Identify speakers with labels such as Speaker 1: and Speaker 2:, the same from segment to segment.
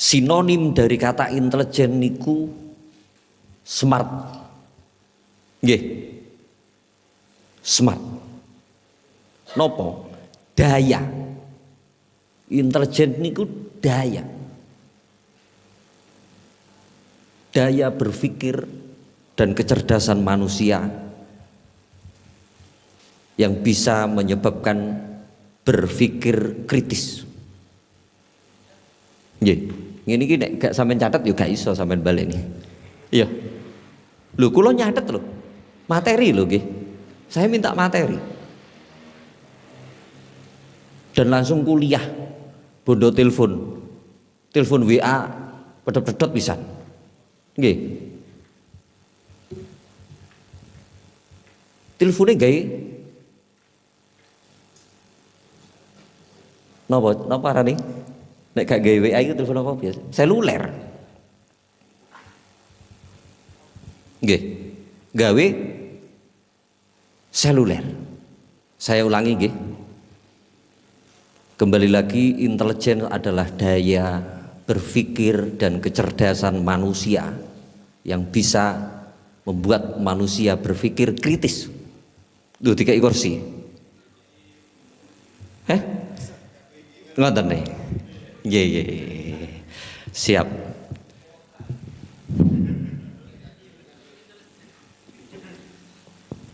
Speaker 1: Sinonim dari kata intelijen niku smart. Nggih. Smart. Nopo? Daya. Intelijen niku daya. Daya berpikir dan kecerdasan manusia yang bisa menyebabkan berpikir kritis. Nggih. Ngene iki nek gak sampean catet yo gak iso sampean baleni. Iya. Lho kula nyatet lho. Materi lho nggih. Saya minta materi. Dan langsung kuliah. Bondo telepon. Telepon WA pedot-pedot pisan. Nggih. Telefone gawe napa arane? Nek gak gawe WA itu telepon apa biasa? Seluler. Nggih. Gawe seluler. Saya ulangi nggih. Kembali lagi, intelijen adalah daya berpikir dan kecerdasan manusia yang bisa membuat manusia berpikir kritis. Duh, dikai kursi. Ngoten nih. Nggih. Siap.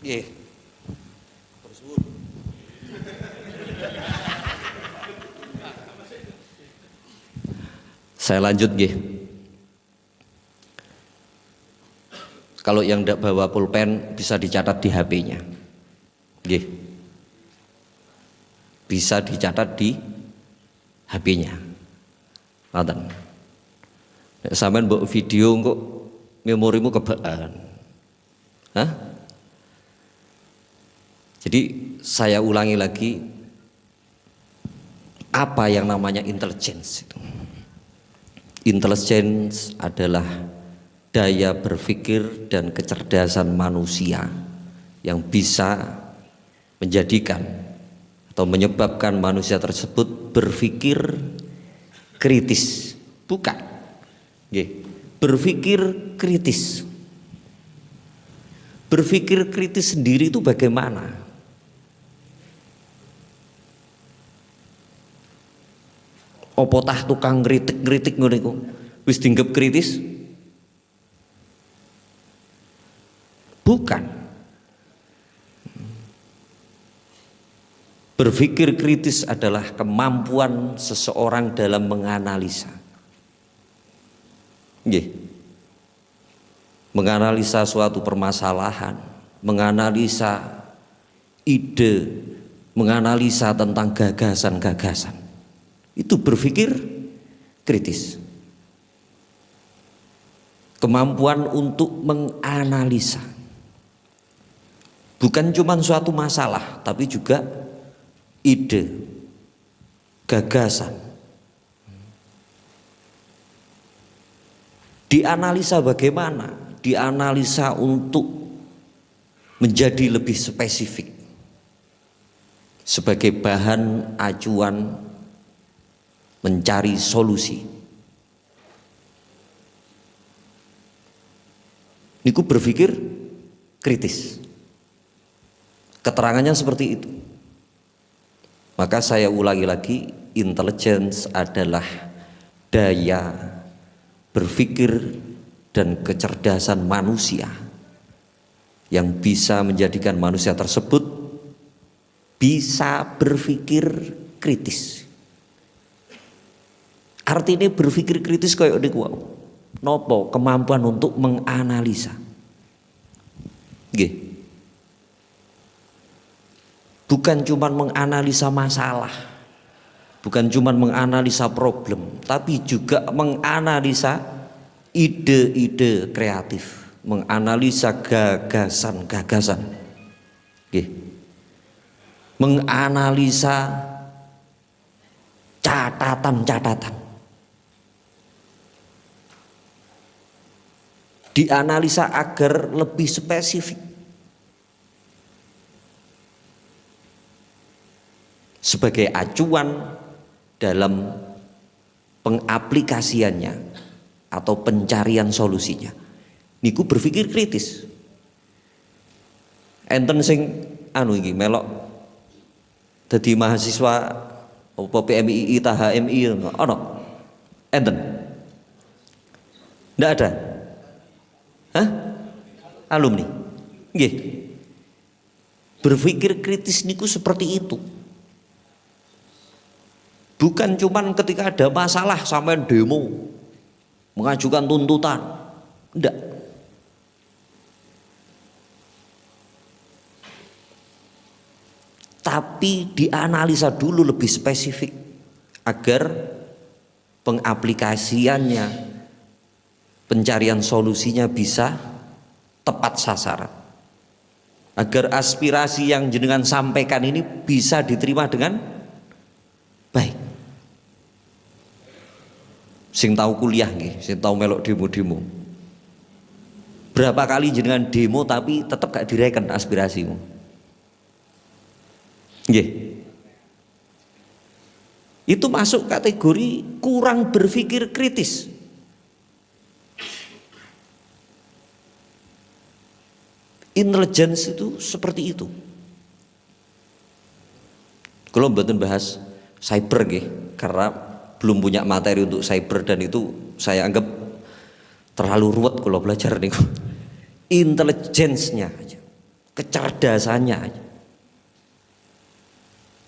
Speaker 1: Nggih. Saya lanjut nggih. Kalau yang tidak bawa pulpen bisa dicatat di HP-nya. Nggih. Bisa dicatat di HP-nya. Ngoten. Nek sampean mbok video kok memorimu kebaan. Hah? Jadi saya ulangi lagi, apa yang namanya intelligence itu? Intelligence adalah daya berpikir dan kecerdasan manusia yang bisa menjadikan atau menyebabkan manusia tersebut berpikir kritis. Bukan. Berpikir kritis. Berpikir kritis sendiri itu bagaimana? Opo tah tukang ngritik-ngritik ngono iku wis dinggep kritis? Bukan. Berpikir kritis adalah kemampuan seseorang dalam menganalisa. Nggih. Menganalisa suatu permasalahan, menganalisa ide, menganalisa tentang gagasan-gagasan. Itu berpikir kritis. Kemampuan untuk menganalisa. Bukan cuma suatu masalah, tapi juga ide, gagasan. Dianalisa bagaimana? Dianalisa untuk menjadi lebih spesifik. Sebagai bahan acuan mencari solusi. Niku berpikir kritis. Keterangannya seperti itu. Maka saya ulangi lagi, intelligence adalah daya berpikir dan kecerdasan manusia yang bisa menjadikan manusia tersebut bisa berpikir kritis. Artinya berpikir kritis kayak niku wae. Nopo? Kemampuan untuk menganalisa. Nggih. Bukan cuma menganalisa masalah, bukan cuma menganalisa problem, tapi juga menganalisa ide-ide kreatif, menganalisa gagasan-gagasan, menganalisa catatan-catatan, dianalisa agar lebih spesifik. Sebagai acuan dalam pengaplikasiannya atau pencarian solusinya niku berpikir kritis. Enten sing iki melok dadi mahasiswa apa PMII ta HMI ono? Enten? Ndak ada? Hah? Alumni? Nggih. Berpikir kritis niku seperti itu. Bukan cuman ketika ada masalah sampai demo mengajukan tuntutan. Enggak. Tapi dianalisa dulu lebih spesifik agar pengaplikasiannya, pencarian solusinya bisa tepat sasaran, agar aspirasi yang jenengan sampaikan ini bisa diterima dengan baik. Sing tahu kuliah nggih, sing tahu melok demo-demo. Berapa kali jenengan demo tapi tetap gak direken aspirasimu? Nggih. Itu masuk kategori kurang berpikir kritis. Intelligence itu seperti itu. Kalau mboten bahas cyber nggih, karena belum punya materi untuk cyber dan itu saya anggap terlalu ruwet kalau belajar nih. Intelligence-nya aja, kecerdasannya aja.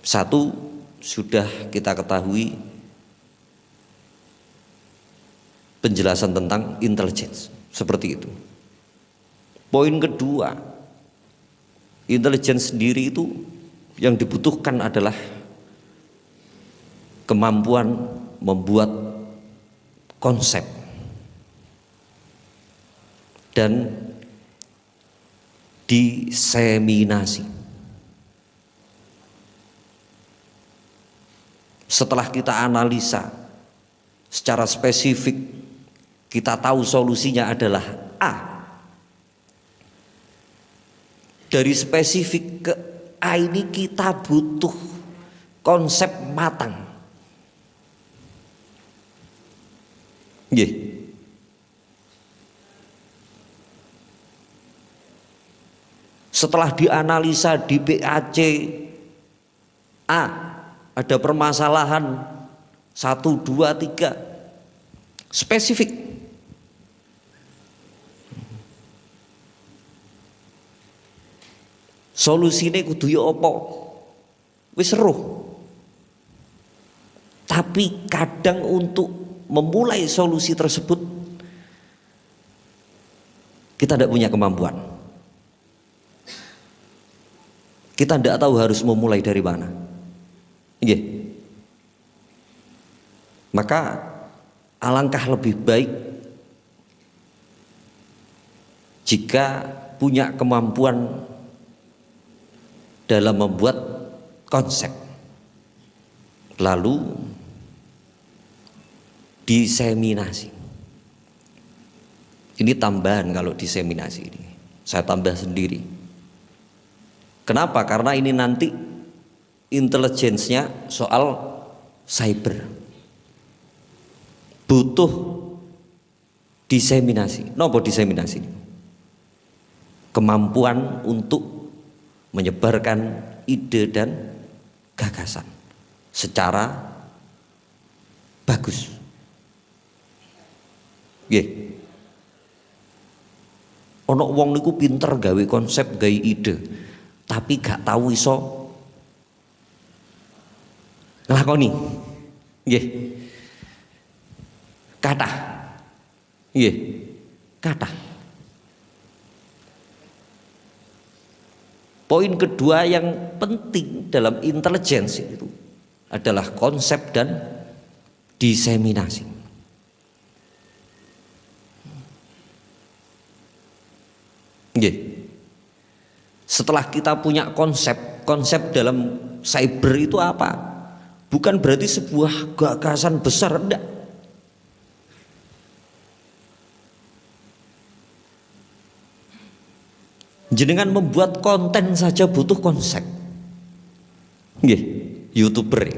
Speaker 1: Satu sudah kita ketahui penjelasan tentang intelligence seperti itu. Poin kedua, intelligence sendiri itu yang dibutuhkan adalah kemampuan membuat konsep dan diseminasi. Setelah kita analisa secara spesifik, kita tahu solusinya adalah A. Dari spesifik ke A ini kita butuh konsep matang. Nggih. Setelah dianalisa di PAC A, ada permasalahan 1, 2, 3 spesifik. Solusine kudu ya apa? Wis seru. Tapi kadang untuk memulai solusi tersebut kita tidak punya kemampuan. Kita tidak tahu harus memulai dari mana. Iya. Maka alangkah lebih baik jika punya kemampuan dalam membuat konsep, lalu diseminasi. Ini tambahan kalau diseminasi ini. Saya tambah sendiri. Kenapa? Karena ini nanti intelligence-nya soal cyber butuh diseminasi. Nopo diseminasi? Kemampuan untuk menyebarkan ide dan gagasan secara bagus. Nggih. Ono wong niku pinter gawe konsep, gawe ide, tapi gak tahu iso nglakoni. Nggih. Kathah. Nggih. Kathah. Poin kedua yang penting dalam intelligence itu adalah konsep dan diseminasi. Nggih. Setelah kita punya konsep dalam cyber itu apa? Bukan berarti sebuah gagasan besar, enggak. Jenengan membuat konten saja butuh konsep. Nggih, YouTuber.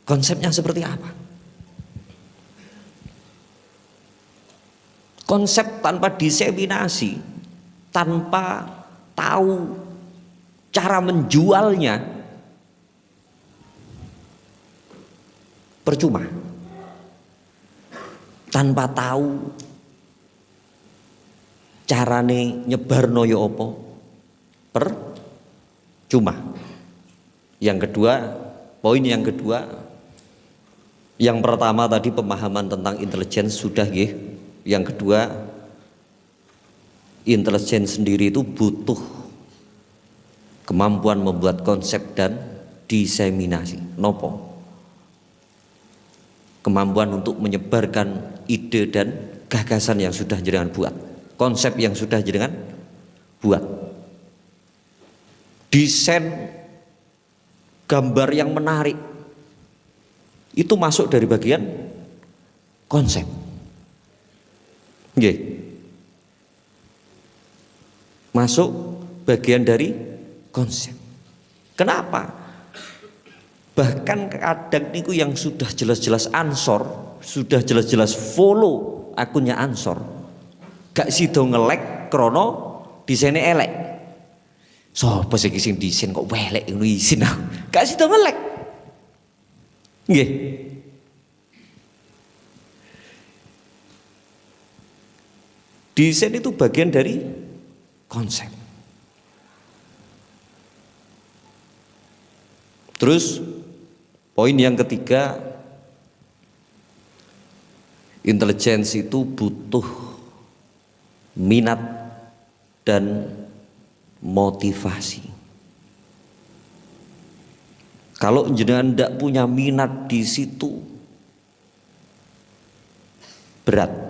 Speaker 1: Konsepnya seperti apa? Konsep tanpa diseminasi, tanpa tahu cara menjualnya, percuma. Tanpa tahu carane nyebarno ya apa, percuma. Yang kedua, poin yang kedua, yang pertama tadi pemahaman tentang intelijen sudah nggih. Yang kedua, intelijen sendiri itu butuh kemampuan membuat konsep dan diseminasi. Nopo? Kemampuan untuk menyebarkan ide dan gagasan yang sudah jenengan buat, konsep yang sudah jenengan buat. Desain gambar yang menarik itu masuk dari bagian konsep. Nggih. Masuk bagian dari konsep. Kenapa? Bahkan kadang niku yang sudah jelas-jelas ansor, sudah jelas-jelas follow akunnya ansor, gak sido ngelek krono desainnya elek. Sopo sing desain kok welek ngono izin aku. Gak sido ngelek. Nggih. Desain itu bagian dari konsep. Terus poin yang ketiga, intelijensi itu butuh minat dan motivasi. Kalau jenengan tidak punya minat di situ, berat.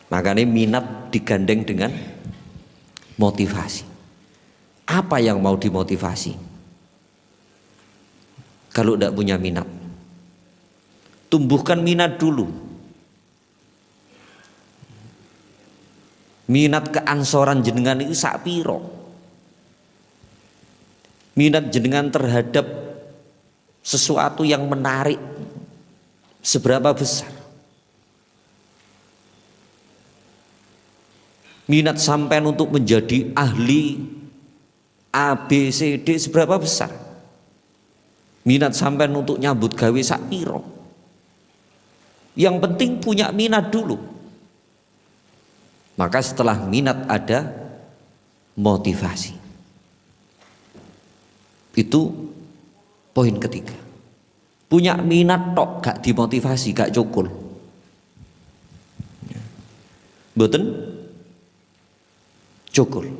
Speaker 1: Makanya minat digandeng dengan motivasi. Apa yang mau dimotivasi? Kalau tidak punya minat, tumbuhkan minat dulu. Minat keansoran jenengan itu sak piro? Minat jenengan terhadap sesuatu yang menarik seberapa besar? Minat sampean untuk menjadi ahli A, B, C, D seberapa besar? Minat sampean untuk nyambut gawe sak piro? Yang penting punya minat dulu. Maka setelah minat ada motivasi. Itu poin ketiga. Punya minat tok gak dimotivasi, gak cukul. Mboten cukul.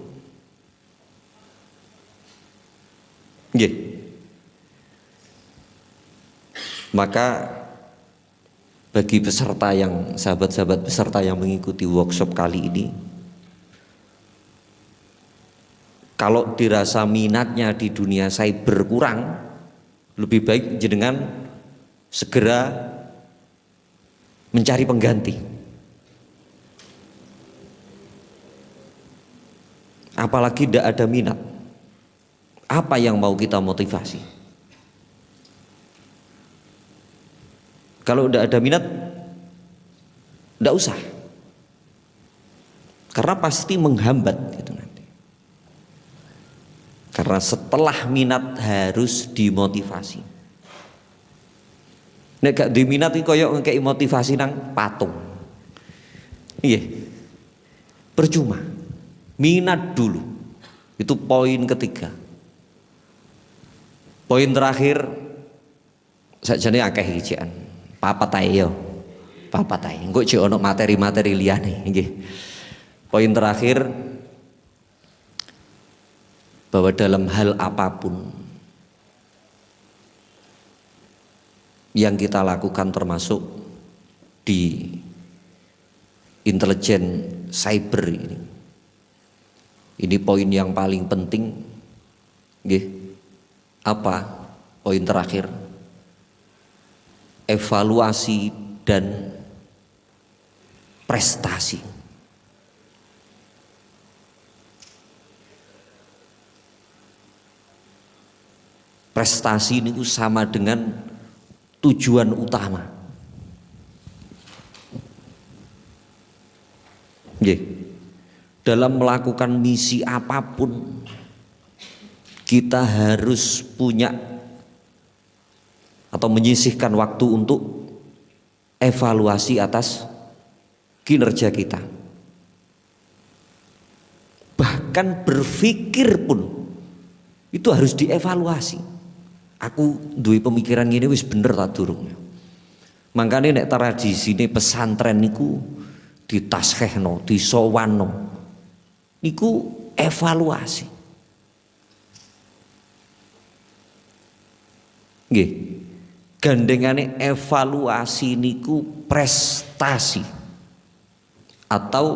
Speaker 1: Nggih. Maka bagi peserta yang sahabat-sahabat peserta yang mengikuti workshop kali ini, kalau dirasa minatnya di dunia cyber kurang, lebih baik jenengan segera mencari pengganti. Apalagi tidak ada minat, apa yang mau kita motivasi? Kalau tidak ada minat, tidak usah, karena pasti menghambat gitu nanti. Karena setelah minat harus dimotivasi. Nek gak diminat iki koyo ngekeki motivasi nang patung. Iya, percuma. Minat dulu. Itu poin ketiga. Poin terakhir, sakjane akeh ijian. Papat ae yo. Papat ae. Engko jek ono materi-materi liyane nggih. Poin terakhir, bahwa dalam hal apapun yang kita lakukan termasuk di intelijen cyber ini poin yang paling penting nggih. Apa poin terakhir? Evaluasi dan prestasi. Prestasi ini sama dengan tujuan utama. Nggih. Dalam melakukan misi apapun kita harus punya atau menyisihkan waktu untuk evaluasi atas kinerja kita. Bahkan berpikir pun itu harus dievaluasi. Aku duwe pemikiran gini wis bener tak durung. Makanya nek tradisi ini pesantren niku ditaskehno, disowanno, niku evaluasi. Nggih. Gandengane evaluasi niku prestasi atau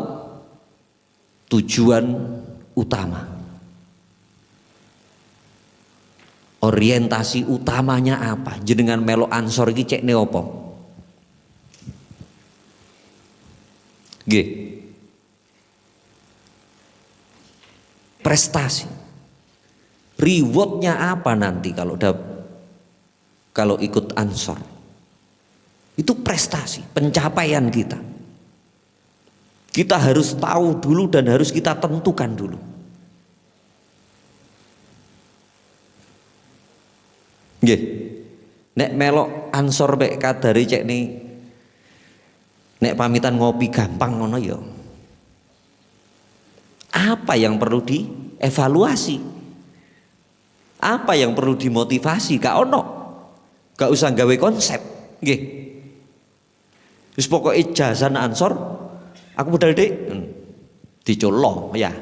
Speaker 1: tujuan utama. Orientasi utamanya apa? Jenengan melo ansor iki cekne apa? Nggih. Prestasi. Rewardnya apa nanti kalau ikut ansor? Itu prestasi, pencapaian kita. Kita harus tahu dulu dan harus kita tentukan dulu. Nggih. Nek melok ansor mek kadare cekne nek pamitan ngopi gampang ngono ya. Apa yang perlu dievaluasi? Apa yang perlu dimotivasi? Gak ono. Gak usah gawe konsep. Nggih. Wis pokoke ijazah ansor aku modal Dik. Dicolong ya.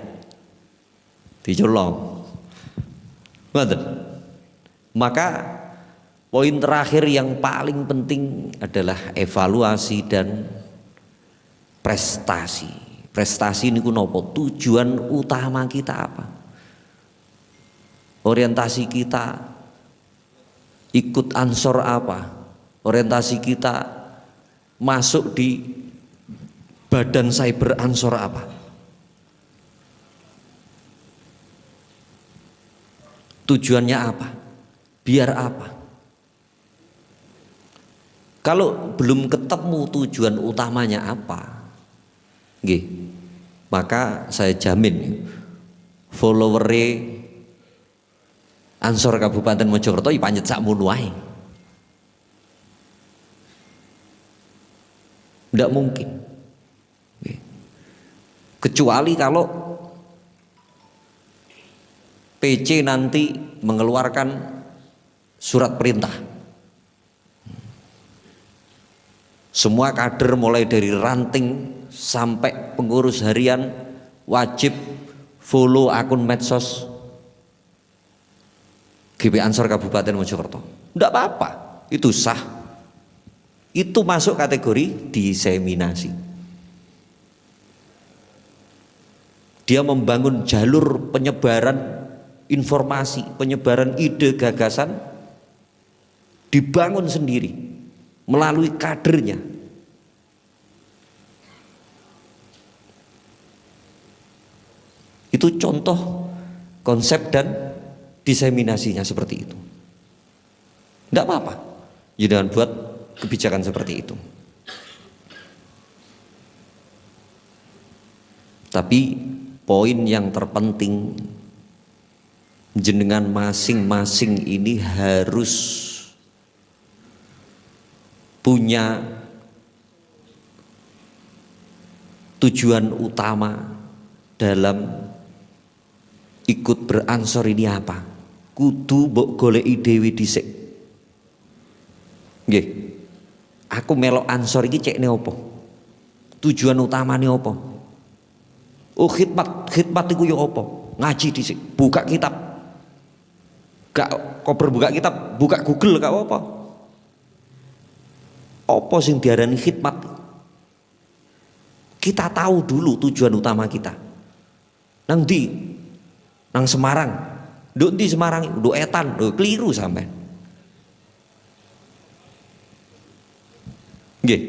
Speaker 1: Dicolong. Ngoten. Maka poin terakhir yang paling penting adalah evaluasi dan prestasi. Prestasi niku nopo? Tujuan utama kita apa? Orientasi kita ikut ansor apa? Orientasi kita masuk di badan cyber ansor apa? Tujuannya apa? Biar apa? Kalau belum ketemu tujuan utamanya apa, nggih, maka saya jamin followere ansor Kabupaten Mojokerto panjet sakmono wae. Ndak mungkin. Kecuali kalau PC nanti mengeluarkan surat perintah. Semua kader mulai dari ranting sampai pengurus harian wajib follow akun medsos GP Ansor Kabupaten Mojokerto. Enggak apa-apa, itu sah. Itu masuk kategori diseminasi. Dia membangun jalur penyebaran informasi, penyebaran ide gagasan dibangun sendiri melalui kadernya. Itu contoh konsep dan diseminasinya seperti itu. Tidak apa-apa, jangan buat kebijakan seperti itu. Tapi poin yang terpenting, jenengan masing-masing ini harus punya tujuan utama dalam ikut beransor ini apa? Kudu mbok goleki dhewe dhisik. Nggih. Aku melok ansor iki cekne apa? Tujuan utamane apa? Oh khidmat iku ya apa? Ngaji dhisik, buka kitab. Gak kober buka kitab, buka Google gak apa. Apa sing diarani khidmat? Kita tahu dulu tujuan utama kita. Nang ndi? Nang Semarang. Nduk ndi Semarang? Nduk etan, nduk keliru sampean. Nggih.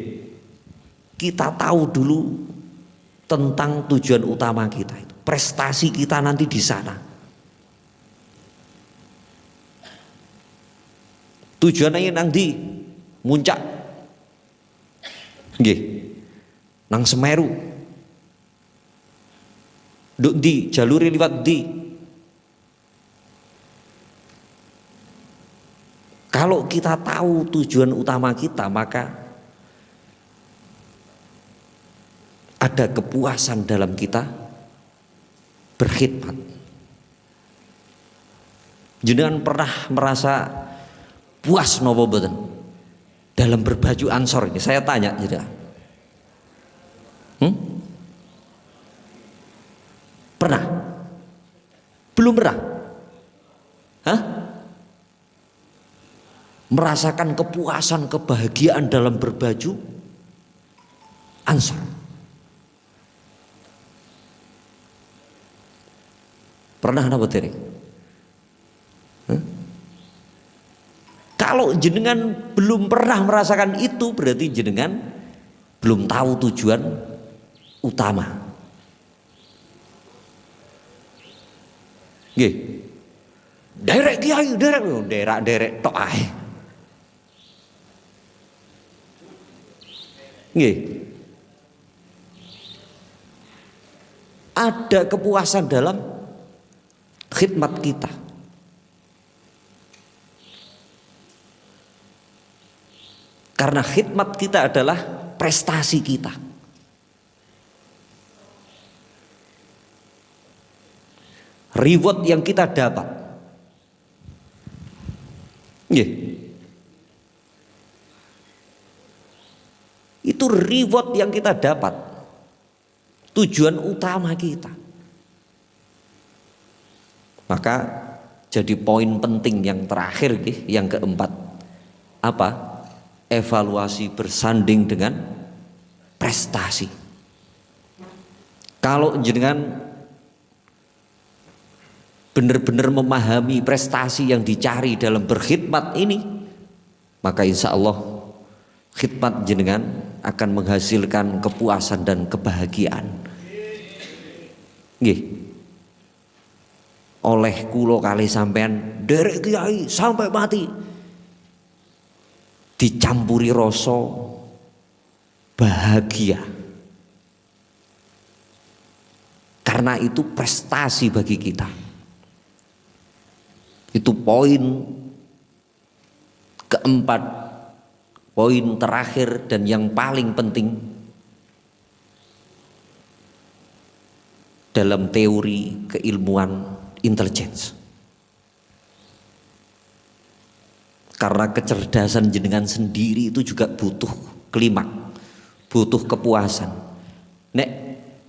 Speaker 1: Kita tahu dulu tentang tujuan utama kita itu. Prestasi kita nanti di sana. Tujuannya nang ndi? Muncak. Nggih. Nang Semeru. Nduk ndi jalure liwat ndi. Kalau kita tahu tujuan utama kita, maka ada kepuasan dalam kita berkhidmat. Jenengan pernah merasa puas napa mboten dalam berbaju ansor ini? Saya tanya jenengan. Pernah? Belum pernah? Hah? Merasakan kepuasan, kebahagiaan dalam berbaju ansor. Pernah napa dereng? Kalau jenengan belum pernah merasakan itu, berarti jenengan belum tahu tujuan utama. Nggih. Derek kiai, derek tok ae. Nggih. Ada kepuasan dalam khidmat kita. Karena khidmat kita adalah prestasi kita. Reward yang kita dapat. Nggih. Itu reward yang kita dapat. Tujuan utama kita. Maka jadi poin penting yang terakhir, yang keempat, apa? Evaluasi bersanding dengan prestasi. Kalau jenengan benar-benar memahami prestasi yang dicari dalam berkhidmat ini, maka insya Allah khidmat jenengan akan menghasilkan kepuasan dan kebahagiaan. Nggih. Oleh kulo kali sampean derek kiai sampai mati, dicampuri rasa bahagia, karena itu prestasi bagi kita. Itu poin keempat, poin terakhir dan yang paling penting dalam teori keilmuan intelligence. Karena kecerdasan jenengan sendiri itu juga butuh klimak, butuh kepuasan. Nek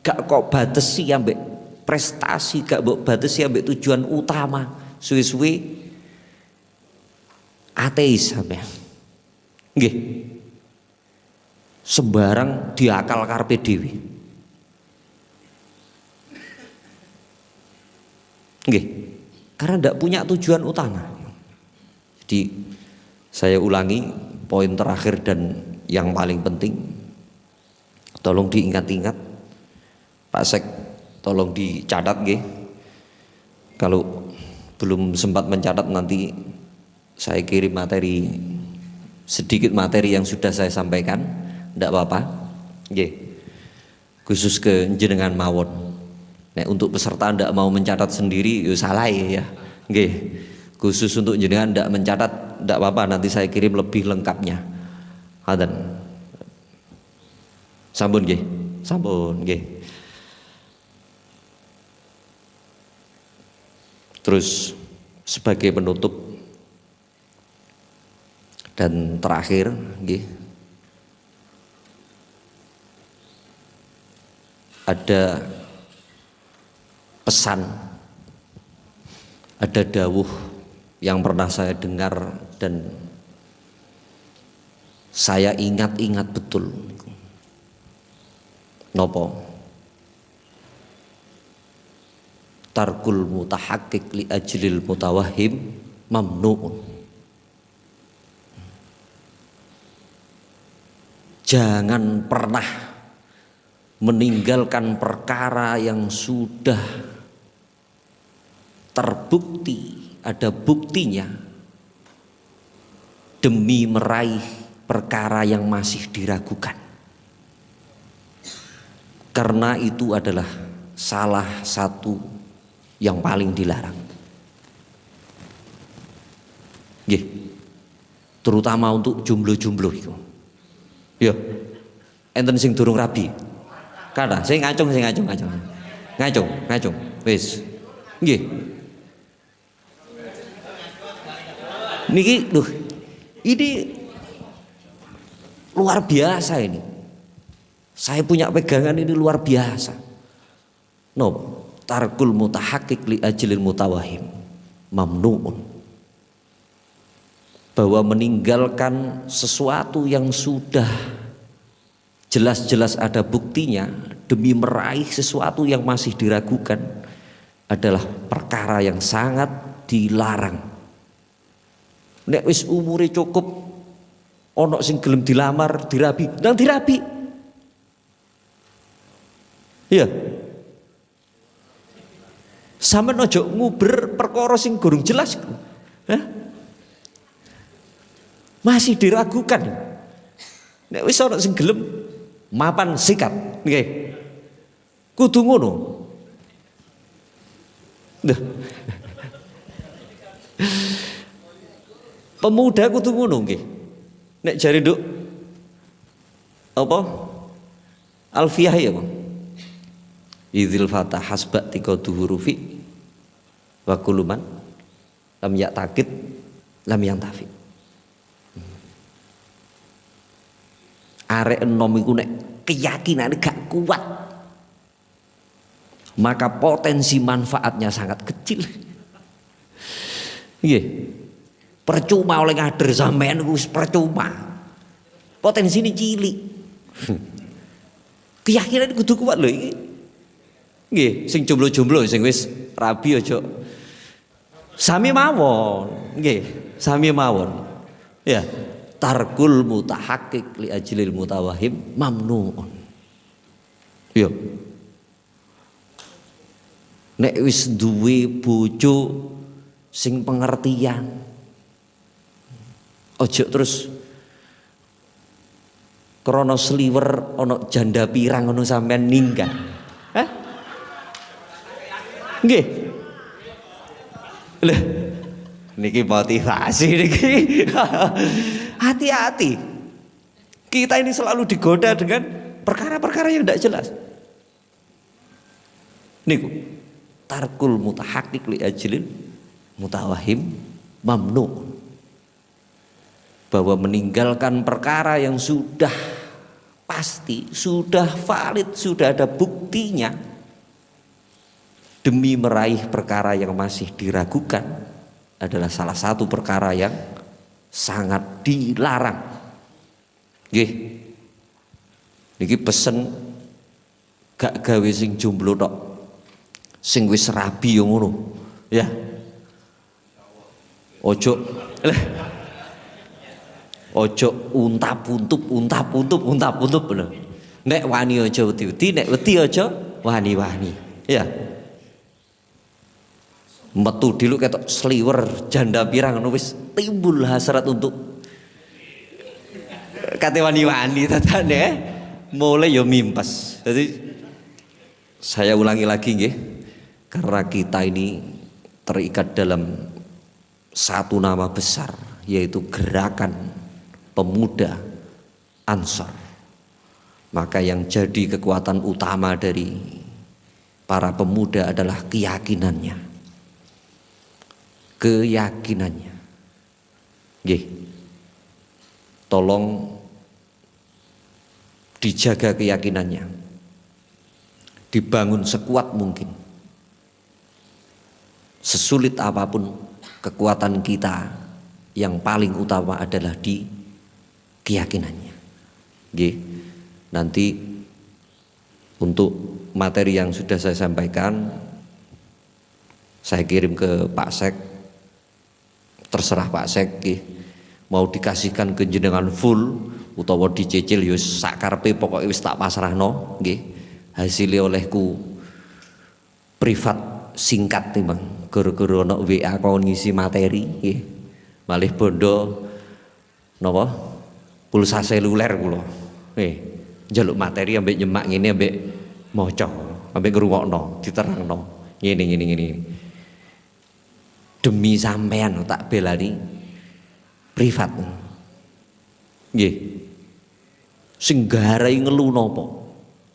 Speaker 1: gak kok batesi ambek prestasi, gak mbok batesi ambek tujuan utama, suwe-suwe ateis sampean. Nggih. Sembarang diakal karepe dhewe. Nggih. Karena ndak punya tujuan utama. Jadi saya ulangi poin terakhir dan yang paling penting, tolong diingat-ingat. Pak Sek tolong dicatat nggih. Kalau belum sempat mencatat nanti saya kirim materi, sedikit materi yang sudah saya sampaikan, ndak apa-apa. Nggih. Khusus ke jenengan mawon. Nek untuk peserta ndak mau mencatat sendiri yo salah ya. Nggih. Khusus untuk jenengan ndak mencatat ndak apa-apa, nanti saya kirim lebih lengkapnya. Hadan. Sampun nggih. Sampun nggih. Terus sebagai penutup dan terakhir nggih, ada pesan, ada dawuh yang pernah saya dengar dan saya ingat-ingat betul. Nopo? Tarkul mutahaqqiq li ajlil mutawahhim mamnu'un. Jangan pernah meninggalkan perkara yang sudah terbukti, ada buktinya, demi meraih perkara yang masih diragukan. Karena itu adalah salah satu yang paling dilarang. Nggih. Terutama untuk jomblo-jomblo itu. Ya. Enten sing durung rabi. Kada, sing ngacung. Ngacung. Wis. Nggih. Niki loh. Ini luar biasa ini. Saya punya pegangan ini luar biasa. No, tarkul mutahaqqiq li ajlil mutawahhim mamnuun. Bahwa meninggalkan sesuatu yang sudah jelas-jelas ada buktinya demi meraih sesuatu yang masih diragukan adalah perkara yang sangat dilarang. Nek wis umure cukup ono sing gelem dilamar dirabi, nang dirabi. Iya. Sampeyan ojo nguber perkara sing gorong jelas. Hah? Masih diragukan. Nek wis ana sing gelem mapan sikat, nggih. Kudu ngono. Pemuda kudu ngono nggih. Nek jare nduk apa? Alfiyah ya, Bang. Idzil fatah hasba tiqadu hurufi wa kuluman lam ya'taqid lam yantafi. Arek enom iku nek keyakinane gak kuat, maka potensi manfaatnya sangat kecil. Nggih. Percuma oleh ngader sampean iku wis percuma. Potensine cilik. Keyakinan kudu kuat lho iki. Nggih, sing jomblo-jomblo sing wis rabi aja sami mawon. Nggih, sami mawon. Ya. Tarkul mutahaqqiq li ajlil mutawahhim mamnuun. Yo. Nek wis duwe bojo sing pengertian, ojo terus krana sliwer ana janda pirang ngono sampean ninggal. Hah? Nggih. Lha niki motivasi niki. Hati-hati. Kita ini selalu digoda dengan perkara-perkara yang tidak jelas. Niku tarkul mutahaqqiq li ajlil mutawahhim mamnu. Bahwa meninggalkan perkara yang sudah pasti, sudah valid, sudah ada buktinya demi meraih perkara yang masih diragukan adalah salah satu perkara yang sangat dilarang. Nggih. Niki pesen gak gawe sing jomblo tok. Sing wis rabi yo ngono. Ya. Ojo untap-untup lho. Nek wani aja wedi-wedi, nek wedi aja wani-wani. Ya. Metu dilu ketok sliwer janda pirang ngono wis timbul hasrat untuk kate wani-wani tatane mulai yo mimpes. Jadi saya ulangi lagi nggih, karena kita ini terikat dalam satu nama besar yaitu Gerakan Pemuda Ansor. Maka yang jadi kekuatan utama dari para pemuda adalah keyakinannya. Nggih. Tolong dijaga keyakinannya. Dibangun sekuat mungkin. Sesulit apapun kekuatan kita, yang paling utama adalah di keyakinannya. Nggih. Nanti untuk materi yang sudah saya sampaikan saya kirim ke Pak Sek. Terserah Pak Sek mau dikasihkan ke jenengan full utawa dicicil yo sakarepe pokoke wis tak pasrahno nggih. Hasilnya olehku privat singkat timbang gara-gara ana WA kon ngisi materi nggih. Malih bondo napa pulsa seluler kula. Nggih, njaluk materi ambek nyemak ngene ambek maca. ambek ngrungokno, diterangno. Ngene. Demi sampean tak belani privat. Nggih. Sing garai ngelu napa?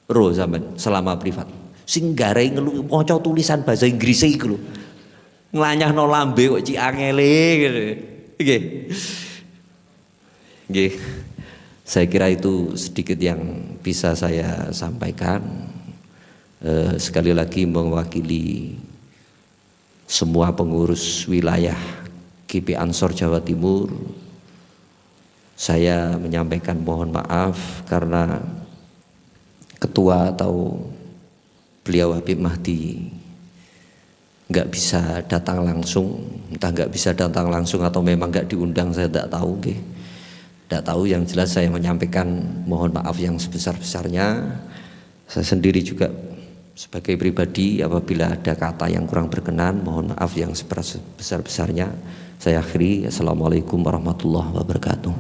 Speaker 1: Ro sampean selama privat. Sing garai ngelu maca tulisan bahasa Inggris iku lho. Nglanyahno lambe kok cik angele gitu. Nggih. Nggih. Saya kira itu sedikit yang bisa saya sampaikan. Sekali lagi mewakili semua pengurus wilayah GP Ansor Jawa Timur, saya menyampaikan mohon maaf karena ketua atau beliau Habib Mahdi nggak bisa datang langsung, entah nggak bisa datang langsung atau memang nggak diundang, saya tidak tahu. Tidak tahu, yang jelas saya menyampaikan mohon maaf yang sebesar-besarnya. Saya sendiri juga sebagai pribadi apabila ada kata yang kurang berkenan, mohon maaf yang sebesar-besarnya. Saya akhiri, assalamualaikum warahmatullahi wabarakatuh.